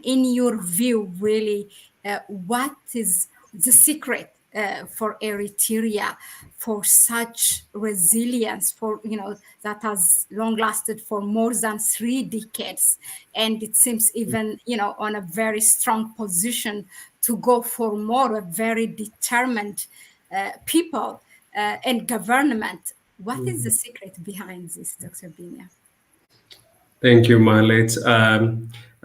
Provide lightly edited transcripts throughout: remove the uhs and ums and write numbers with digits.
in your view, really, what is the secret for Eritrea for such resilience, for that has long lasted for more than 3 decades, and it seems even on a very strong position to go for more, a very determined people and government. What is the secret behind this, Dr. Binia? Thank you, Mahlet.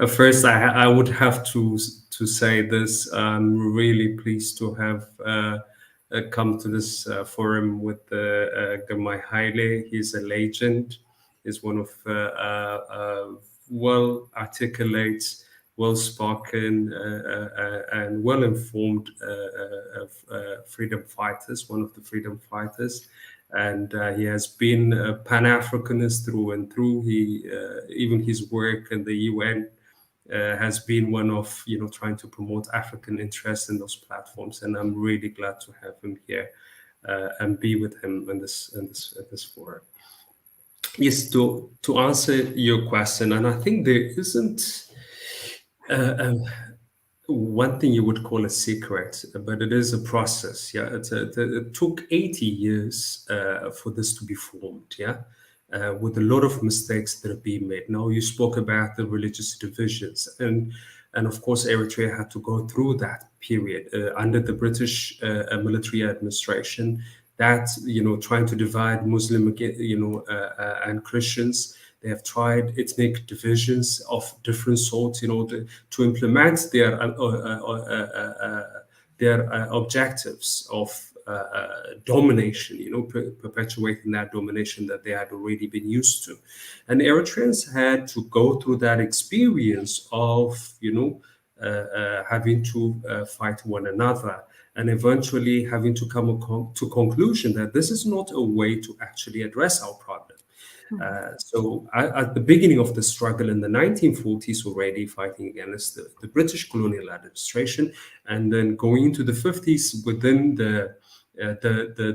First, I would have to say this. I'm really pleased to have come to this forum with Girmays Haile. He's a legend. He's one of well articulate, well spoken, and well informed freedom fighters. One of the freedom fighters. And he has been a Pan-Africanist through and through. He even his work in the UN has been one of trying to promote African interests in those platforms. And I'm really glad to have him here and be with him in this forum. Yes, to answer your question, and I think there isn't one thing you would call a secret, but it is a process. Yeah, it took 80 years for this to be formed. Yeah, with a lot of mistakes that are being made. Now you spoke about the religious divisions, and of course Eritrea had to go through that period under the British military administration. That trying to divide Muslim and Christians. They have tried ethnic divisions of different sorts in order to implement their objectives of domination, perpetuating that domination that they had already been used to. And Eritreans had to go through that experience of, having to fight one another and eventually having to come to conclusion that this is not a way to actually address our problem. So at the beginning of the struggle in the 1940s, already fighting against the British colonial administration, and then going into the 50s within the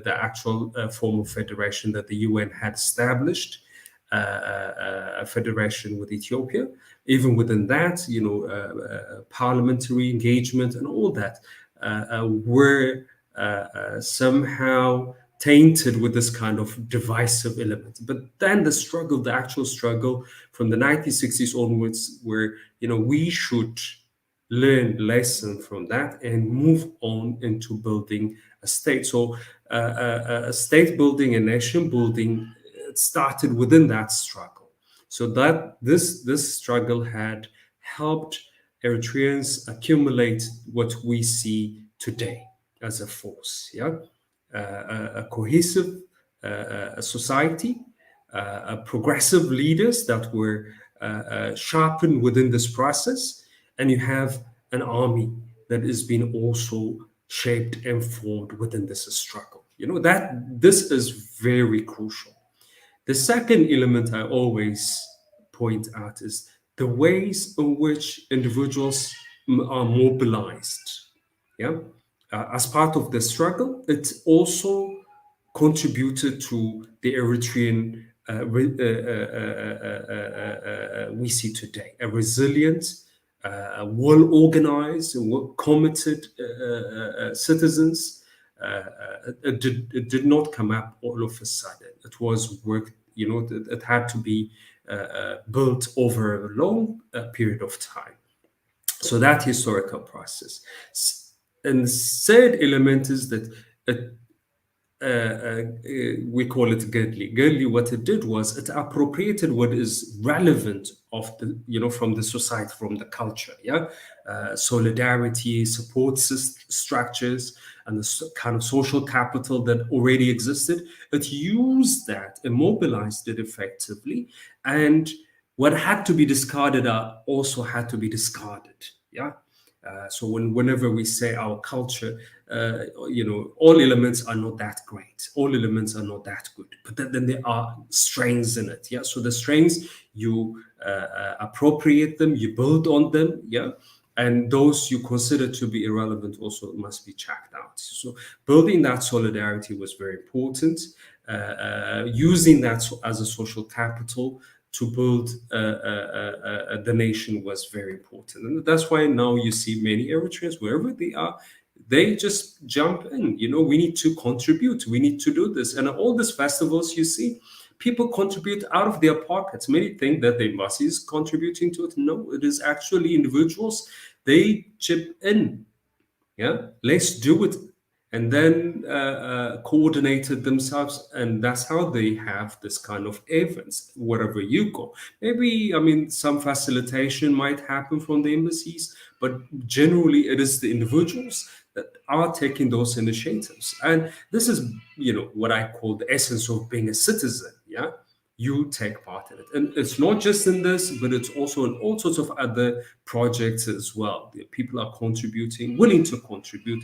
actual form of federation that the UN had established, a federation with Ethiopia. Even within that, parliamentary engagement and all that were somehow tainted with this kind of divisive element. But then the actual struggle from the 1960s onwards, where we should learn lesson from that and move on into building a state. So a state building, a nation building, it started within that struggle. So that this struggle had helped Eritreans accumulate what we see today as a force. Yeah. A cohesive society, progressive leaders that were sharpened within this process, and you have an army that is being also shaped and formed within this struggle. That this is very crucial. The second element I always point out is the ways in which individuals are mobilized. Yeah. As part of the struggle, it also contributed to the Eritrean we see today, a resilient, well-organized, committed citizens. It did not come up all of a sudden. It was work, it had to be built over a long period of time. So that historical process. And the third element is that we call it Girdley. Girdley, what it did was it appropriated what is relevant of the, from the society, from the culture, solidarity, support structures, and the kind of social capital that already existed. It used that, immobilized it effectively, and what had to be discarded also had to be discarded. So whenever we say our culture, all elements are not that great. All elements are not that good. But then there are strengths in it. Yeah. So the strengths, you appropriate them, you build on them. Yeah. And those you consider to be irrelevant also must be checked out. So building that solidarity was very important. Using that as a social capital to build the nation was very important. And that's why now you see many Eritreans, wherever they are, they just jump in. We need to contribute. We need to do this. And all these festivals you see, people contribute out of their pockets. Many think that the embassy is contributing to it. No, it is actually individuals. They chip in. Yeah, let's do it. And then coordinated themselves, and that's how they have this kind of events wherever you go. Maybe, I mean, some facilitation might happen from the embassies, but generally it is the individuals that are taking those initiatives. And this is, what I call the essence of being a citizen. Yeah, you take part in it. And it's not just in this, but it's also in all sorts of other projects as well. The people are contributing, willing to contribute,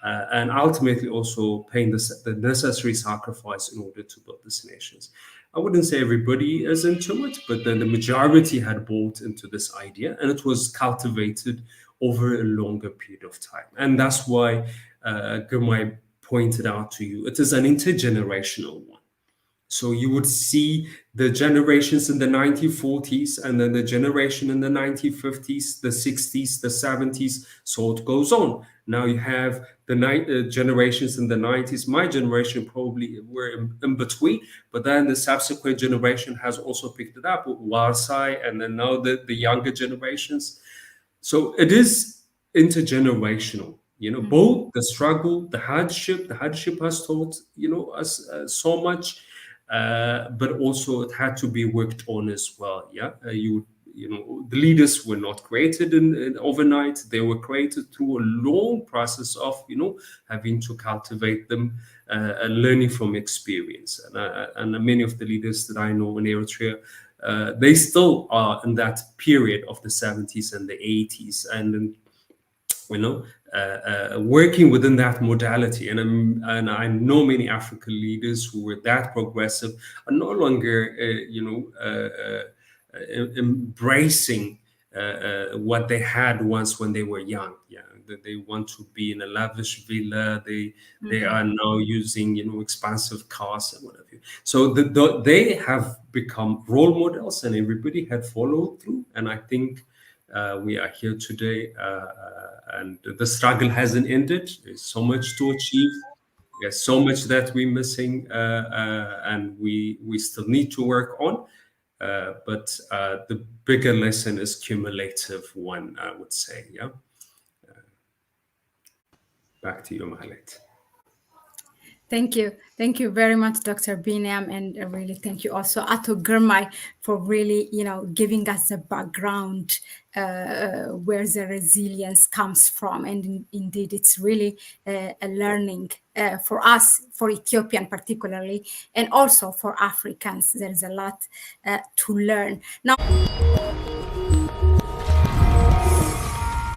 and ultimately also paying the necessary sacrifice in order to build these nations. I wouldn't say everybody is into it, but then the majority had bought into this idea, and it was cultivated over a longer period of time. And that's why Girmay pointed out to you, it is an intergenerational one. So you would see the generations in the 1940s, and then the generation in the 1950s, the 60s, the 70s, so it goes on. Now you have the generations in the 90s. My generation probably were in between, but then the subsequent generation has also picked it up with Warsai, and then now the younger generations. So it is intergenerational. Both the struggle, the hardship has taught us so much. But also it had to be worked on as well. Yeah, the leaders were not created in overnight. They were created through a long process of having to cultivate them, learning from experience. And many of the leaders that I know in Eritrea, they still are in that period of the 70s and the 80s, and working within that modality. And I know many African leaders who were that progressive are no longer, embracing what they had once when they were young. Yeah, they want to be in a lavish villa. They are now using expensive cars and whatever. So they have become role models, and everybody had followed through. And I think we are here today, and the struggle hasn't ended. There's so much to achieve. There's so much that we're missing, and we still need to work on. But the bigger lesson is cumulative one, I would say. Yeah. Back to you, Mahlet. Thank you. Thank you very much, Dr. Binam, and really thank you also, Ato Girmays, for really, giving us the background where the resilience comes from. And indeed, it's really a learning for us, for Ethiopian particularly, and also for Africans. There's a lot to learn. Now,